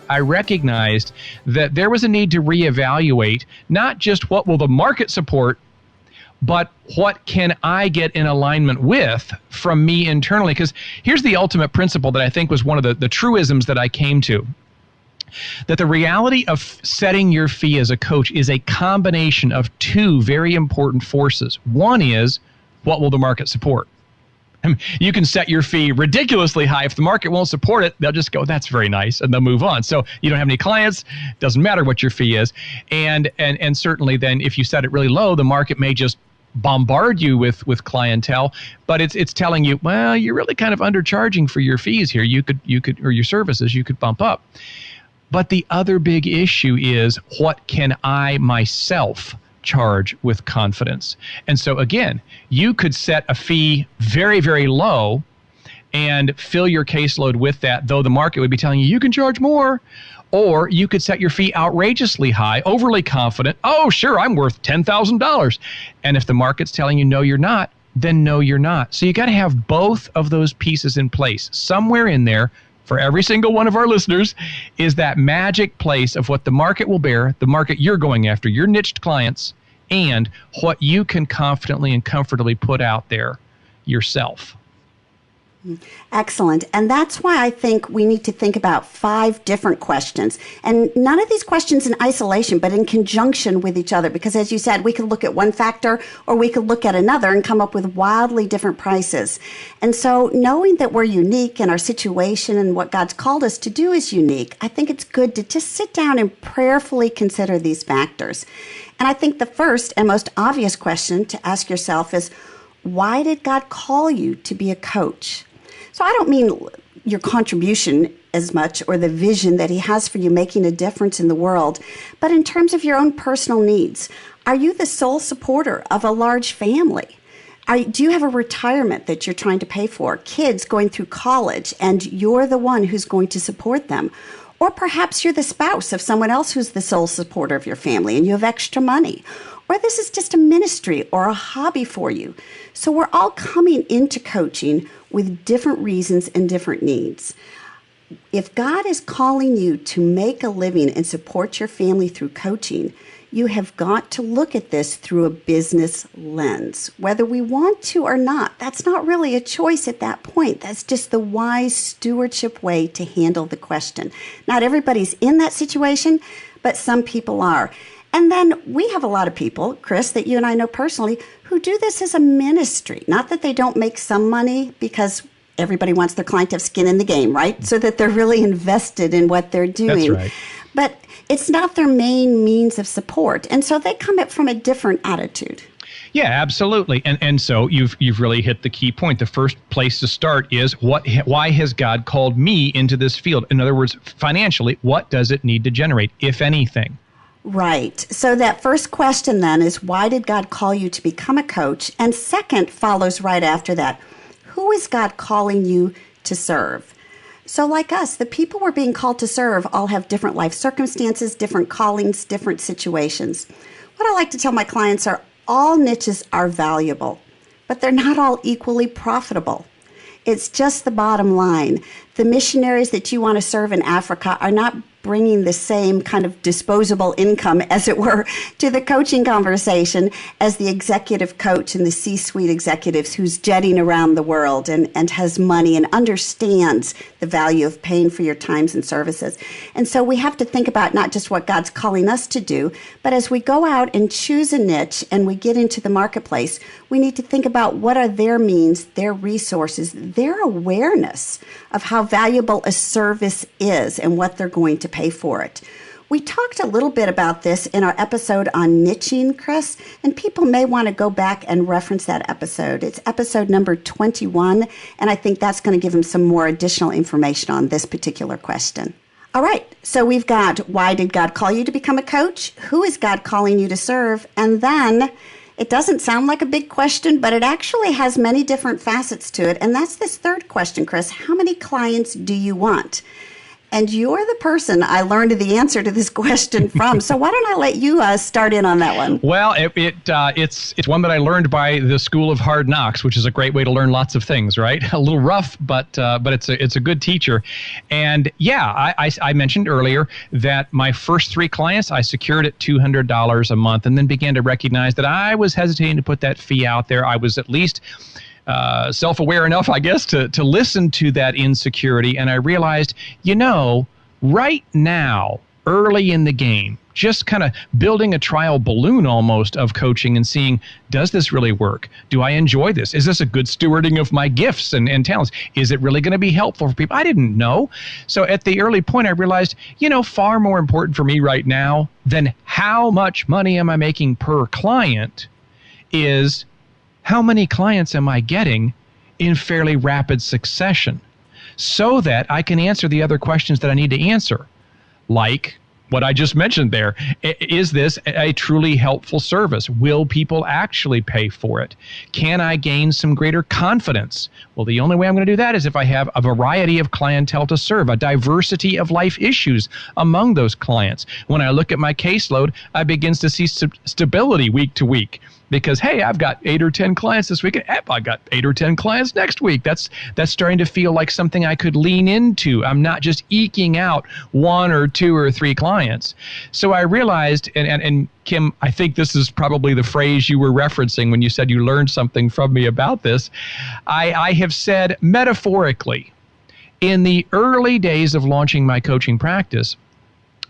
I recognized that there was a need to reevaluate not just what will the market support, but what can I get in alignment with from me internally? Because here's the ultimate principle that I think was one of the truisms that I came to. That the reality of setting your fee as a coach is a combination of two very important forces. One is, what will the market support? You can set your fee ridiculously high. If the market won't support it, they'll just go, that's very nice, and they'll move on. So you don't have any clients, doesn't matter what your fee is. And certainly then if you set it really low, the market may just bombard you with clientele, but it's telling you, well, you're really kind of undercharging for your fees here. You could or your services, you could bump up. But the other big issue is, what can I myself charge with confidence? And so again, you could set a fee very, very low and fill your caseload with that, though the market would be telling you can charge more. Or you could set your fee outrageously high, overly confident. Oh, sure, I'm worth $10,000. And if the market's telling you no, you're not, then no, you're not. So you got to have both of those pieces in place. Somewhere in there, for every single one of our listeners, is that magic place of what the market will bear, the market you're going after, your niched clients, and what you can confidently and comfortably put out there yourself. Excellent. And that's why I think we need to think about 5 different questions. And none of these questions in isolation, but in conjunction with each other. Because as you said, we could look at one factor or we could look at another and come up with wildly different prices. And so knowing that we're unique in our situation and what God's called us to do is unique, I think it's good to just sit down and prayerfully consider these factors. And I think the first and most obvious question to ask yourself is, why did God call you to be a coach? So I don't mean your contribution as much or the vision that he has for you making a difference in the world, but in terms of your own personal needs. Are you the sole supporter of a large family? Do you have a retirement that you're trying to pay for? Kids going through college and you're the one who's going to support them? Or perhaps you're the spouse of someone else who's the sole supporter of your family and you have extra money. Or this is just a ministry or a hobby for you. So we're all coming into coaching with different reasons and different needs. If God is calling you to make a living and support your family through coaching, you have got to look at this through a business lens. Whether we want to or not, that's not really a choice at that point. That's just the wise stewardship way to handle the question. Not everybody's in that situation, but some people are. And then we have a lot of people, Chris, that you and I know personally, who do this as a ministry. Not that they don't make some money, because everybody wants their client to have skin in the game, right? So that they're really invested in what they're doing. That's right. But it's not their main means of support. And so they come up from a different attitude. Yeah, absolutely. And so you've really hit the key point. The first place to start is, why has God called me into this field? In other words, financially, what does it need to generate, if anything? Right. So that first question then is, why did God call you to become a coach? And second follows right after that. Who is God calling you to serve? So like us, the people we're being called to serve all have different life circumstances, different callings, different situations. What I like to tell my clients are, all niches are valuable, but they're not all equally profitable. It's just the bottom line. The missionaries that you want to serve in Africa are not bringing the same kind of disposable income, as it were, to the coaching conversation as the executive coach and the C-suite executives who's jetting around the world and has money and understands the value of paying for your times and services. And so we have to think about not just what God's calling us to do, but as we go out and choose a niche and we get into the marketplace, we need to think about what are their means, their resources, their awareness of how valuable a service is and what they're going to pay for it. We talked a little bit about this in our episode on niching, Chris, and people may want to go back and reference that episode. It's episode number 21, and I think that's going to give them some more additional information on this particular question. All right, so we've got, why did God call you to become a coach? Who is God calling you to serve? And then, it doesn't sound like a big question, but it actually has many different facets to it, and that's this third question, Chris. How many clients do you want? And you're the person I learned the answer to this question from. So why don't I let you start in on that one? Well, it's one that I learned by the School of Hard Knocks, which is a great way to learn lots of things, right? A little rough, but it's a good teacher. And yeah, I mentioned earlier that my first 3 clients I secured at $200 a month, and then began to recognize that I was hesitating to put that fee out there. I was at least self-aware enough, I guess, to listen to that insecurity. And I realized, right now, early in the game, just kind of building a trial balloon almost of coaching and seeing, does this really work? Do I enjoy this? Is this a good stewarding of my gifts and talents? Is it really going to be helpful for people? I didn't know. So at the early point, I realized, far more important for me right now than how much money am I making per client is how many clients am I getting in fairly rapid succession so that I can answer the other questions that I need to answer, like what I just mentioned there. Is this a truly helpful service? Will people actually pay for it? Can I gain some greater confidence? Well, the only way I'm going to do that is if I have a variety of clientele to serve, a diversity of life issues among those clients. When I look at my caseload, I begin to see stability week to week. Because, hey, I've got 8 or 10 clients this week, and I got 8 or 10 clients next week. That's starting to feel like something I could lean into. I'm not just eking out 1 or 2 or 3 clients. So I realized, and Kim, I think this is probably the phrase you were referencing when you said you learned something from me about this. I have said metaphorically, in the early days of launching my coaching practice,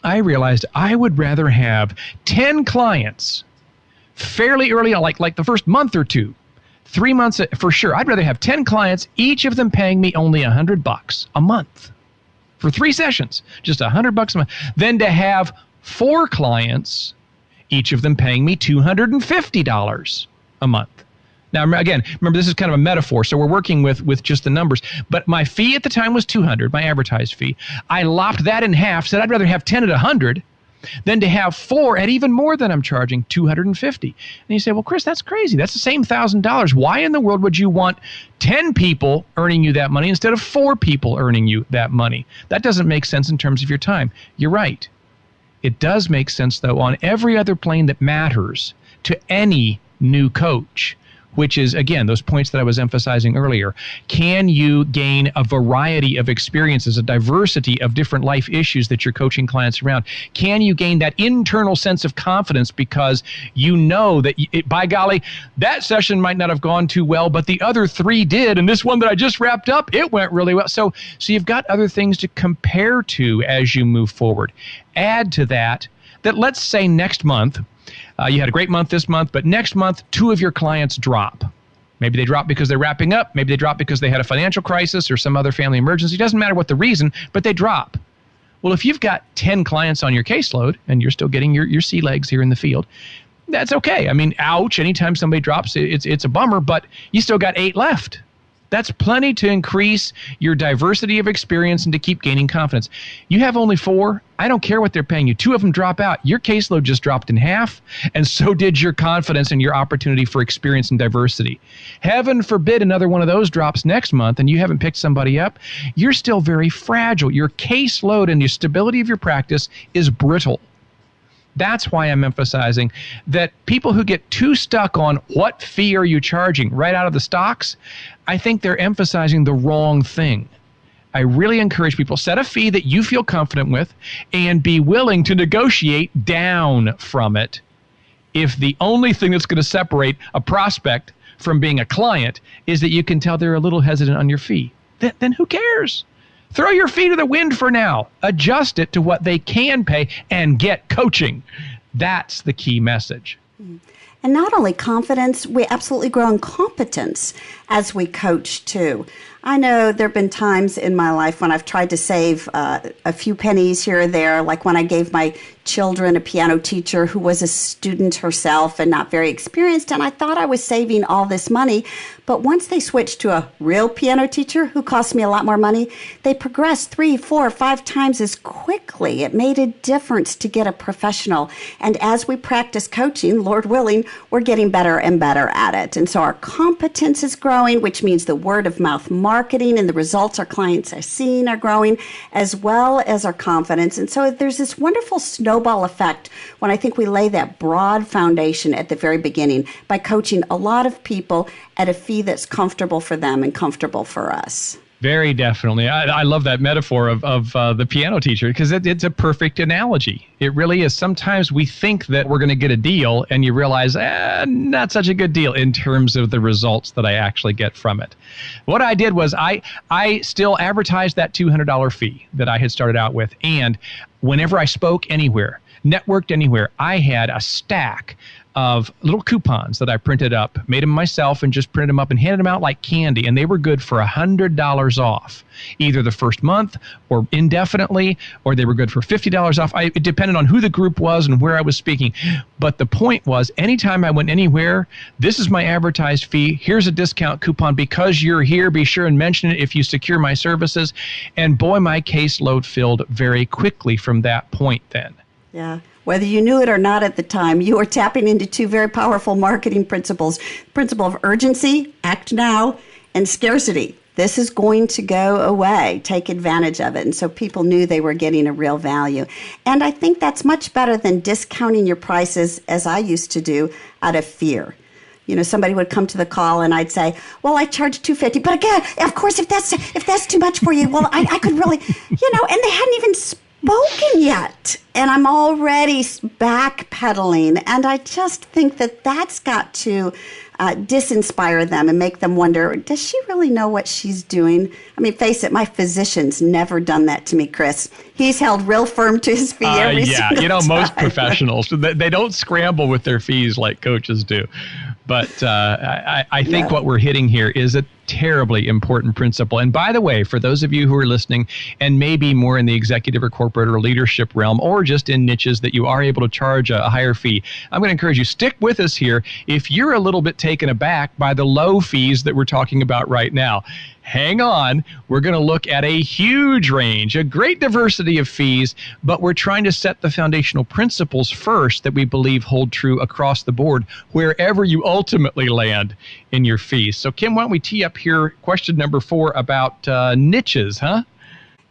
I realized I would rather have 10 clients fairly early on, like the first month or 2, 3 months for sure. I'd rather have 10 clients, each of them paying me only $100 a month for 3 sessions, just $100 a month, than to have 4 clients, each of them paying me $250 a month. Now, again, remember, this is kind of a metaphor, so we're working with just the numbers. But my fee at the time was $200, my advertised fee. I lopped that in half, said I'd rather have 10 at $100 than to have 4 at even more than I'm charging, $250. And you say, well, Chris, that's crazy. That's the same $1,000. Why in the world would you want 10 people earning you that money instead of 4 people earning you that money? That doesn't make sense in terms of your time. You're right. It does make sense, though, on every other plane that matters to any new coach, which is, again, those points that I was emphasizing earlier. Can you gain a variety of experiences, a diversity of different life issues that you're coaching clients around? Can you gain that internal sense of confidence because you know that, by golly, that session might not have gone too well, but the other 3 did, and this one that I just wrapped up, it went really well. So you've got other things to compare to as you move forward. Add to that let's say next month, you had a great month this month, but next month, 2 of your clients drop. Maybe they drop because they're wrapping up. Maybe they drop because they had a financial crisis or some other family emergency. It doesn't matter what the reason, but they drop. Well, if you've got 10 clients on your caseload and you're still getting your sea legs here in the field, that's okay. I mean, ouch, anytime somebody drops, it's a bummer, but you still got 8 left. That's plenty to increase your diversity of experience and to keep gaining confidence. You have only 4. I don't care what they're paying you. 2 of them drop out. Your caseload just dropped in half, and so did your confidence and your opportunity for experience and diversity. Heaven forbid another one of those drops next month and you haven't picked somebody up. You're still very fragile. Your caseload and your stability of your practice is brittle. That's why I'm emphasizing that people who get too stuck on what fee are you charging right out of the stocks, I think they're emphasizing the wrong thing. I really encourage people, set a fee that you feel confident with and be willing to negotiate down from it. If the only thing that's going to separate a prospect from being a client is that you can tell they're a little hesitant on your fee, then who cares? Throw your feet to the wind for now. Adjust it to what they can pay and get coaching. That's the key message. And not only confidence, we absolutely grow in competence as we coach too. I know there have been times in my life when I've tried to save a few pennies here or there, like when I gave my children a piano teacher who was a student herself and not very experienced, and I thought I was saving all this money. But once they switched to a real piano teacher who cost me a lot more money, they progressed 3, 4, 5 times as quickly. It made a difference to get a professional. And as we practice coaching, Lord willing, we're getting better and better at it. And so our competence is growing, which means the word of mouth marketing marketing and the results our clients are seeing are growing, as well as our confidence. And so there's this wonderful snowball effect when I think we lay that broad foundation at the very beginning by coaching a lot of people at a fee that's comfortable for them and comfortable for us. Very definitely. I love that metaphor of the piano teacher because it's a perfect analogy. It really is. Sometimes we think that we're going to get a deal and you realize, not such a good deal in terms of the results that I actually get from it. What I did was I still advertised that $200 fee that I had started out with. And whenever I spoke anywhere, networked anywhere, I had a stack of little coupons that I printed up, made them myself and just printed them up and handed them out like candy. And they were good for $100 off, either the first month or indefinitely, or they were good for $50 off. It depended on who the group was and where I was speaking. But the point was, anytime I went anywhere, this is my advertised fee. Here's a discount coupon because you're here. Be sure and mention it if you secure my services. And boy, my caseload filled very quickly from that point then. Yeah. Whether you knew it or not at the time, you are tapping into two very powerful marketing principles. Principle of urgency, act now, and scarcity. This is going to go away. Take advantage of it. And so people knew they were getting a real value. And I think that's much better than discounting your prices, as I used to do, out of fear. You know, somebody would come to the call and I'd say, well, I charge $250. But again, of course, if that's too much for you, well, I could really, and they hadn't even spoken yet, and I'm already backpedaling, and I just think that that's got to disinspire them and make them wonder, does she really know what she's doing? I mean, face it, my physician's never done that to me, Chris. He's held real firm to his fee every single time. Most professionals, they don't scramble with their fees like coaches do. But I think what we're hitting here is a terribly important principle. And by the way, for those of you who are listening and maybe more in the executive or corporate or leadership realm or just in niches that you are able to charge a higher fee, I'm going to encourage you, stick with us here. If you're a little bit taken aback by the low fees that we're talking about right now, hang on. We're going to look at a huge range, a great diversity of fees, but we're trying to set the foundational principles first that we believe hold true across the board, wherever you ultimately land in your fees. So, Kim, why don't we tee up here question number 4 about niches, huh?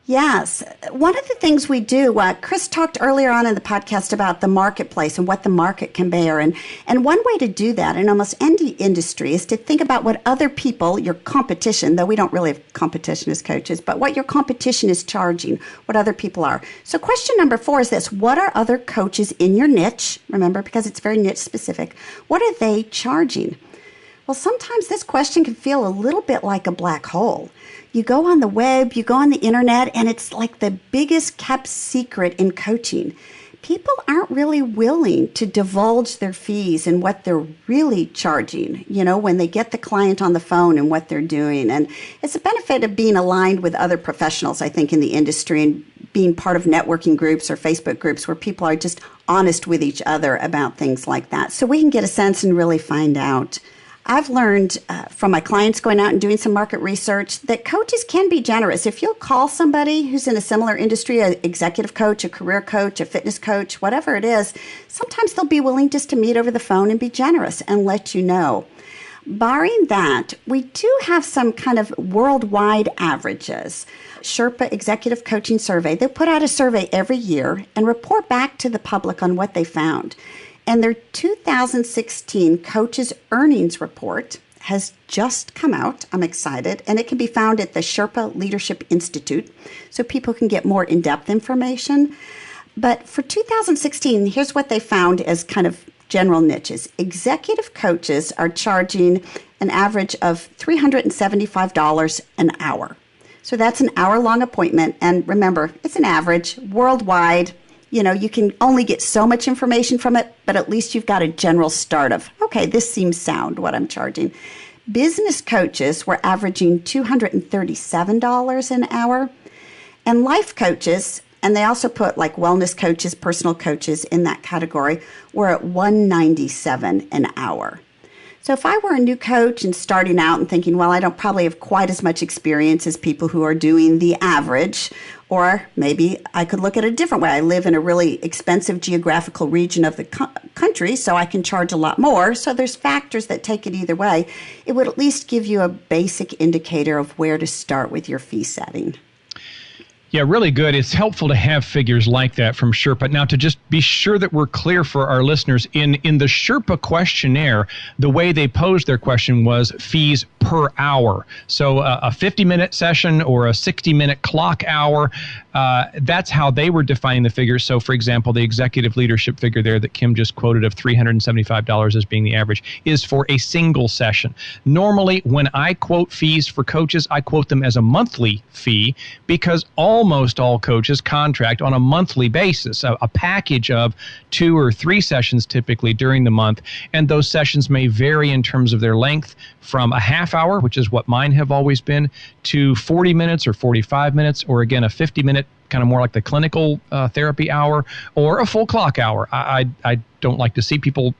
Yes. One of the things we do, Chris talked earlier on in the podcast about the marketplace and what the market can bear. And one way to do that in almost any industry is to think about what other people, your competition, though we don't really have competition as coaches, but what your competition is charging, what other people are. So question number 4 is this: what are other coaches in your niche? Remember, because it's very niche specific. What are they charging? Well, sometimes this question can feel a little bit like a black hole. You go on the web, you go on the internet, and it's like the biggest kept secret in coaching. People aren't really willing to divulge their fees and what they're really charging, when they get the client on the phone and what they're doing. And it's a benefit of being aligned with other professionals, I think, in the industry and being part of networking groups or Facebook groups where people are just honest with each other about things like that. So we can get a sense and really find out. I've learned from my clients going out and doing some market research that coaches can be generous. If you'll call somebody who's in a similar industry, an executive coach, a career coach, a fitness coach, whatever it is, sometimes they'll be willing just to meet over the phone and be generous and let you know. Barring that, we do have some kind of worldwide averages. Sherpa Executive Coaching Survey, they put out a survey every year and report back to the public on what they found. And their 2016 Coaches Earnings Report has just come out. I'm excited. And it can be found at the Sherpa Leadership Institute, so people can get more in-depth information. But for 2016, here's what they found as kind of general niches. Executive coaches are charging an average of $375 an hour. So that's an hour-long appointment. And remember, it's an average worldwide. You can only get so much information from it, but at least you've got a general start of, okay, this seems sound, what I'm charging. Business coaches were averaging $237 an hour. And life coaches, and they also put like wellness coaches, personal coaches in that category, were at $197 an hour. So if I were a new coach and starting out and thinking, well, I don't probably have quite as much experience as people who are doing the average, or maybe I could look at it a different way. I live in a really expensive geographical region of the country, so I can charge a lot more. So there's factors that take it either way. It would at least give you a basic indicator of where to start with your fee setting. Yeah, really good. It's helpful to have figures like that from Sherpa. Now, to just be sure that we're clear for our listeners, in the Sherpa questionnaire, the way they posed their question was fees per hour. So a 50-minute session or a 60-minute clock hour, that's how they were defining the figures. So, for example, the executive leadership figure there that Kim just quoted of $375 as being the average is for a single session. Normally, when I quote fees for coaches, I quote them as a monthly fee because almost all coaches contract on a monthly basis, a package of 2 or 3 sessions typically during the month. And those sessions may vary in terms of their length from a half hour, which is what mine have always been, to 40 minutes or 45 minutes, or again, a 50-minute, kind of more like the clinical therapy hour, or a full clock hour. I don't like to see people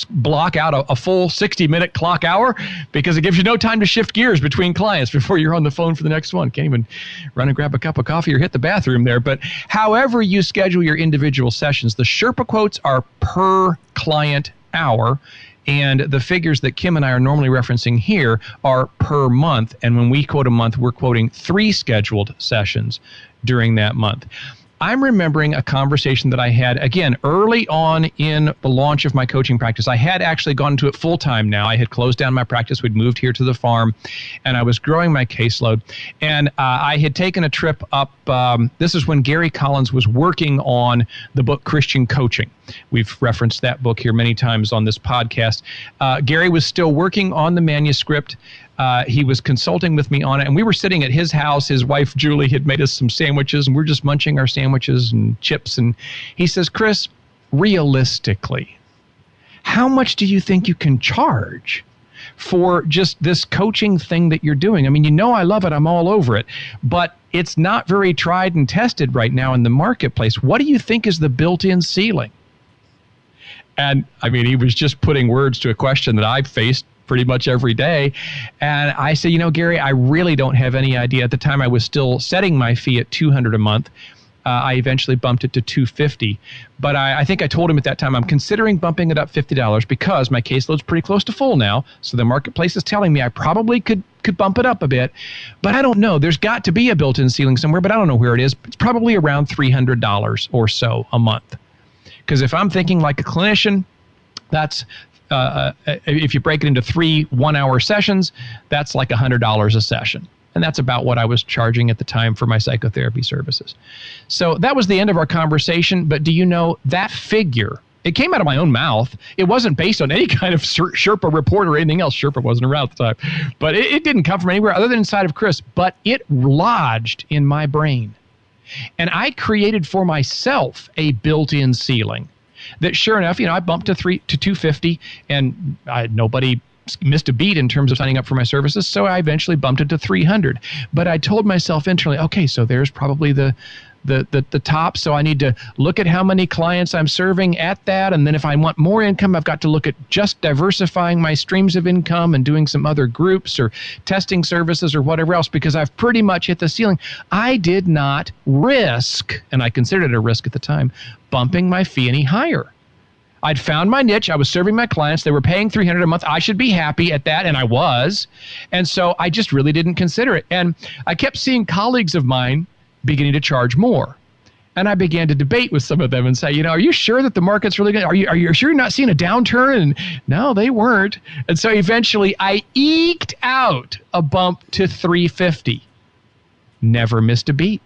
block out a full 60-minute clock hour because it gives you no time to shift gears between clients before you're on the phone for the next one. Can't even run and grab a cup of coffee or hit the bathroom there. But however you schedule your individual sessions, the Sherpa quotes are per client hour. And the figures that Kim and I are normally referencing here are per month. And when we quote a month, we're quoting 3 scheduled sessions during that month. I'm remembering a conversation that I had, again, early on in the launch of my coaching practice. I had actually gone into it full time now. I had closed down my practice. We'd moved here to the farm, and I was growing my caseload. And I had taken a trip up. This is when Gary Collins was working on the book Christian Coaching. We've referenced that book here many times on this podcast. Gary was still working on the manuscript. He was consulting with me on it, and we were sitting at his house. His wife, Julie, had made us some sandwiches, and we're just munching our sandwiches and chips. And he says, Chris, realistically, how much do you think you can charge for just this coaching thing that you're doing? I mean, you know I love it. I'm all over it. But it's not very tried and tested right now in the marketplace. What do you think is the built-in ceiling? And, I mean, he was just putting words to a question that I've faced pretty much every day. And I said, Gary, I really don't have any idea. At the time, I was still setting my fee at $200 a month. I eventually bumped it to $250. But I think I told him at that time, I'm considering bumping it up $50 because my caseload's pretty close to full now. So the marketplace is telling me I probably could bump it up a bit. But I don't know. There's got to be a built-in ceiling somewhere, but I don't know where it is. It's probably around $300 or so a month. Because if I'm thinking like a clinician, that's if you break it into 3 one-hour sessions, that's like $100 a session. And that's about what I was charging at the time for my psychotherapy services. So that was the end of our conversation. But do you know that figure? It came out of my own mouth. It wasn't based on any kind of Sherpa report or anything else. Sherpa wasn't around at the time. But it didn't come from anywhere other than inside of Chris. But it lodged in my brain. And I created for myself a built-in ceiling. That sure enough, I bumped to $250, and nobody missed a beat in terms of signing up for my services, so I eventually bumped it to $300. But I told myself internally, okay, so there's probably the top, so I need to look at how many clients I'm serving at that, and then if I want more income, I've got to look at just diversifying my streams of income and doing some other groups or testing services or whatever else, because I've pretty much hit the ceiling. I did not risk, and I considered it a risk at the time, bumping my fee any higher. I'd found my niche. I was serving my clients. They were paying $300 a month. I should be happy at that, and I was. And so I just really didn't consider it. And I kept seeing colleagues of mine beginning to charge more. And I began to debate with some of them and say, are you sure that the market's really good? Are you sure you're not seeing a downturn? And no, they weren't. And so eventually I eked out a bump to $350. Never missed a beat.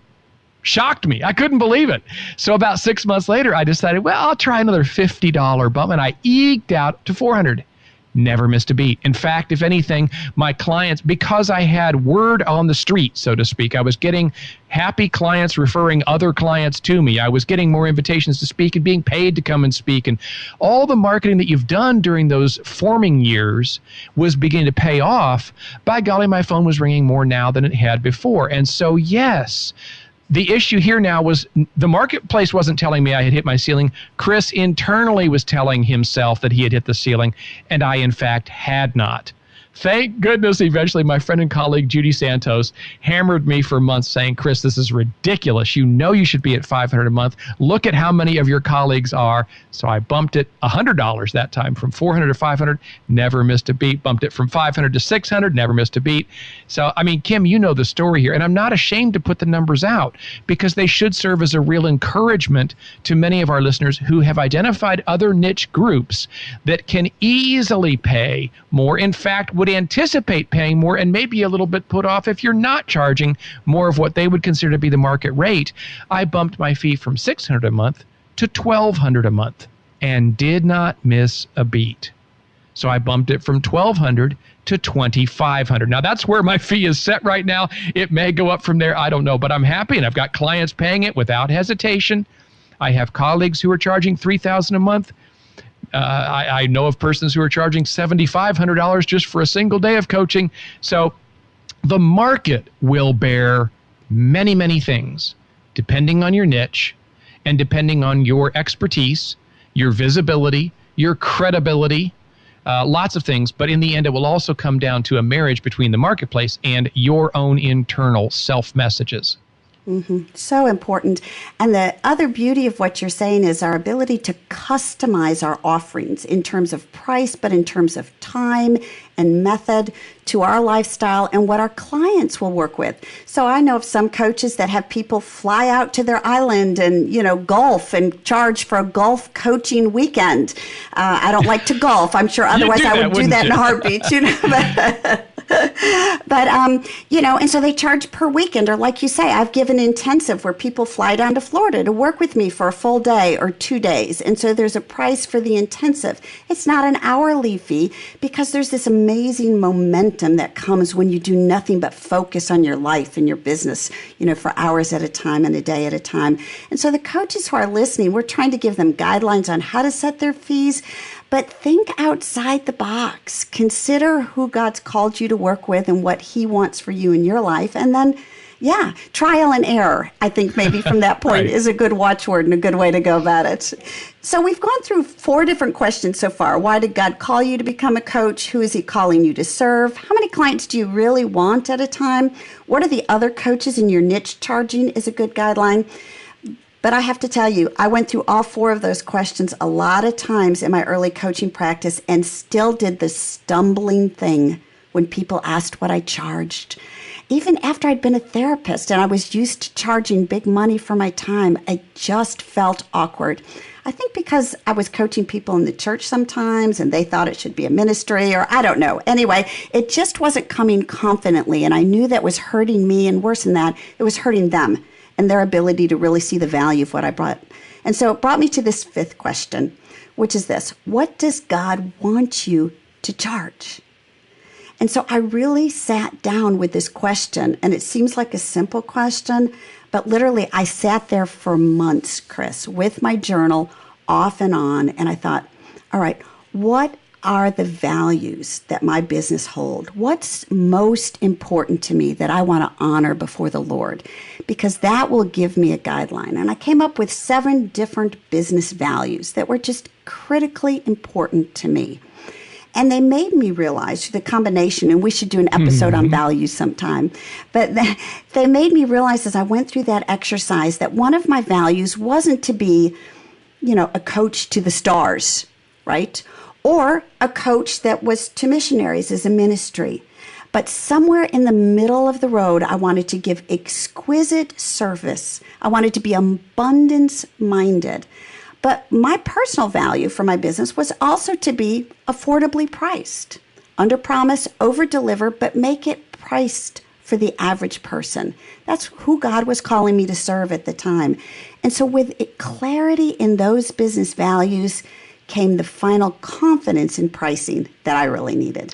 Shocked me. I couldn't believe it. So about 6 months later, I decided, I'll try another $50 bump, and I eked out to $400. Never missed a beat. In fact, if anything, my clients, because I had word on the street, so to speak, I was getting happy clients referring other clients to me. I was getting more invitations to speak and being paid to come and speak. And all the marketing that you've done during those forming years was beginning to pay off. By golly, my phone was ringing more now than it had before. And so, yes, the issue here now was the marketplace wasn't telling me I had hit my ceiling. Chris internally was telling himself that he had hit the ceiling, and I, in fact, had not. Thank goodness, eventually, my friend and colleague, Judy Santos, hammered me for months saying, Chris, this is ridiculous. You know you should be at $500 a month. Look at how many of your colleagues are. So I bumped it $100 that time from $400 to $500, never missed a beat. Bumped it from $500 to $600, never missed a beat. So, I mean, Kim, you know the story here. And I'm not ashamed to put the numbers out because they should serve as a real encouragement to many of our listeners who have identified other niche groups that can easily pay more. In fact, would anticipate paying more and maybe a little bit put off if you're not charging more of what they would consider to be the market rate. I bumped my fee from $600 a month to $1,200 a month and did not miss a beat. So I bumped it from $1,200 to $2,500. Now that's where my fee is set right now. It may go up from there. I don't know, but I'm happy and I've got clients paying it without hesitation. I have colleagues who are charging $3,000 a month. I know of persons who are charging $7,500 just for a single day of coaching. So the market will bear many, many things depending on your niche and depending on your expertise, your visibility, your credibility, lots of things. But in the end, it will also come down to a marriage between the marketplace and your own internal self-messages. Mm-hmm. So important. And the other beauty of what you're saying is our ability to customize our offerings in terms of price, but in terms of time and method to our lifestyle and what our clients will work with. So I know of some coaches that have people fly out to their island and, golf and charge for a golf coaching weekend. I don't like to golf. I'm sure otherwise I would do that in a heartbeat, But, and so they charge per weekend, or like you say, I've given intensive where people fly down to Florida to work with me for a full day or 2 days. And so there's a price for the intensive. It's not an hourly fee because there's this amazing momentum that comes when you do nothing but focus on your life and your business, for hours at a time and a day at a time. And so the coaches who are listening, we're trying to give them guidelines on how to set their fees. But think outside the box. Consider who God's called you to work with and what He wants for you in your life. And then, trial and error, I think maybe from that point Right. is a good watchword and a good way to go about it. So we've gone through 4 different questions so far. Why did God call you to become a coach? Who is He calling you to serve? How many clients do you really want at a time? What are the other coaches in your niche charging is a good guideline. But I have to tell you, I went through all 4 of those questions a lot of times in my early coaching practice and still did the stumbling thing when people asked what I charged. Even after I'd been a therapist and I was used to charging big money for my time, I just felt awkward. I think because I was coaching people in the church sometimes and they thought it should be a ministry, or I don't know. Anyway, it just wasn't coming confidently, and I knew that was hurting me, and worse than that, it was hurting them and their ability to really see the value of what I brought. And so it brought me to this 5th question, which is this: what does God want you to charge? And so I really sat down with this question, and it seems like a simple question, but literally I sat there for months, Chris, with my journal off and on, and I thought, all right, what are the values that my business hold? What's most important to me that I want to honor before the Lord? Because that will give me a guideline. And I came up with 7 different business values that were just critically important to me. And they made me realize the combination, and we should do an episode on values sometime, but they made me realize as I went through that exercise that one of my values wasn't to be, a coach to the stars, right? Or a coach that was to missionaries as a ministry. But somewhere in the middle of the road, I wanted to give exquisite service. I wanted to be abundance-minded. But my personal value for my business was also to be affordably priced. Under promise, over deliver, but make it priced for the average person. That's who God was calling me to serve at the time. And so with clarity in those business values came the final confidence in pricing that I really needed.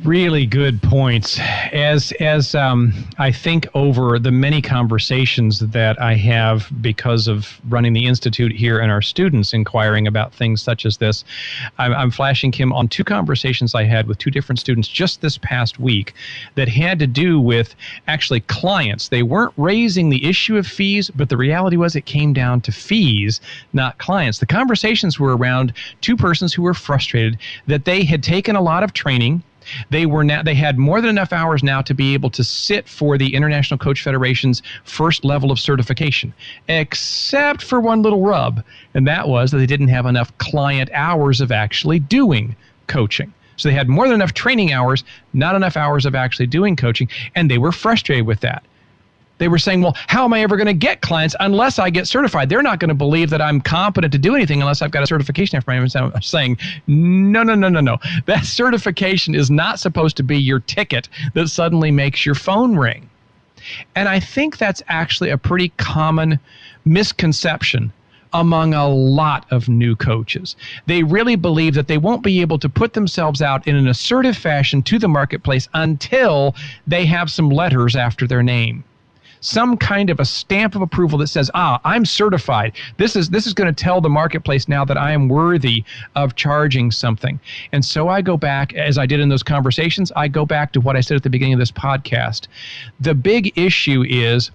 Really good points. As I think over the many conversations that I have because of running the Institute here and our students inquiring about things such as this, I'm flashing Kim on two conversations I had with two different students just this past week that had to do with actually clients. They weren't raising the issue of fees, but the reality was it came down to fees, not clients. The conversations were around two persons who were frustrated that they had taken a lot of training. They had more than enough hours now to be able to sit for the International Coach Federation's first level of certification, except for one little rub, and that was that they didn't have enough client hours of actually doing coaching. So they had more than enough training hours, not enough hours of actually doing coaching, and they were frustrated with that. They were saying, well, how am I ever going to get clients unless I get certified? They're not going to believe that I'm competent to do anything unless I've got a certification after my name. I'm saying, no. That certification is not supposed to be your ticket that suddenly makes your phone ring. And I think that's actually a pretty common misconception among a lot of new coaches. They really believe that they won't be able to put themselves out in an assertive fashion to the marketplace until they have some letters after their name. Some kind of a stamp of approval that says, I'm certified. This is going to tell the marketplace now that I am worthy of charging something. And so I go back, as I did in those conversations, I go back to what I said at the beginning of this podcast. The big issue is,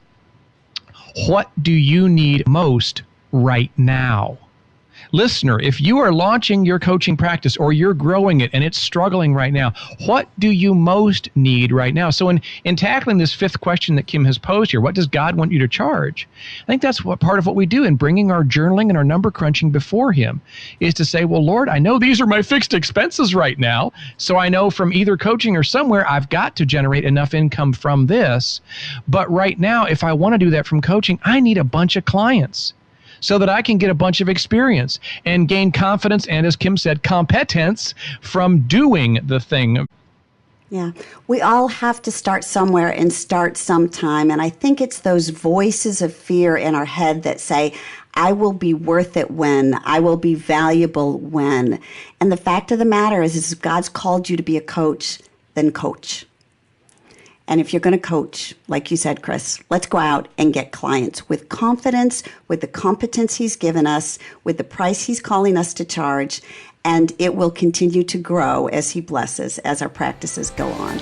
what do you need most right now? Listener, if you are launching your coaching practice or you're growing it and it's struggling right now, what do you most need right now? So in tackling this fifth question that Kim has posed here, what does God want you to charge? I think that's what part of what we do in bringing our journaling and our number crunching before Him is to say, well, Lord, I know these are my fixed expenses right now. So I know from either coaching or somewhere I've got to generate enough income from this. But right now, if I want to do that from coaching, I need a bunch of clients, so that I can get a bunch of experience and gain confidence and, as Kim said, competence from doing the thing. Yeah, we all have to start somewhere and start sometime. And I think it's those voices of fear in our head that say, I will be worth it when, I will be valuable when. And the fact of the matter is if God's called you to be a coach, then coach. And if you're going to coach, like you said, Chris, let's go out and get clients with confidence, with the competence He's given us, with the price He's calling us to charge, and it will continue to grow as He blesses as our practices go on.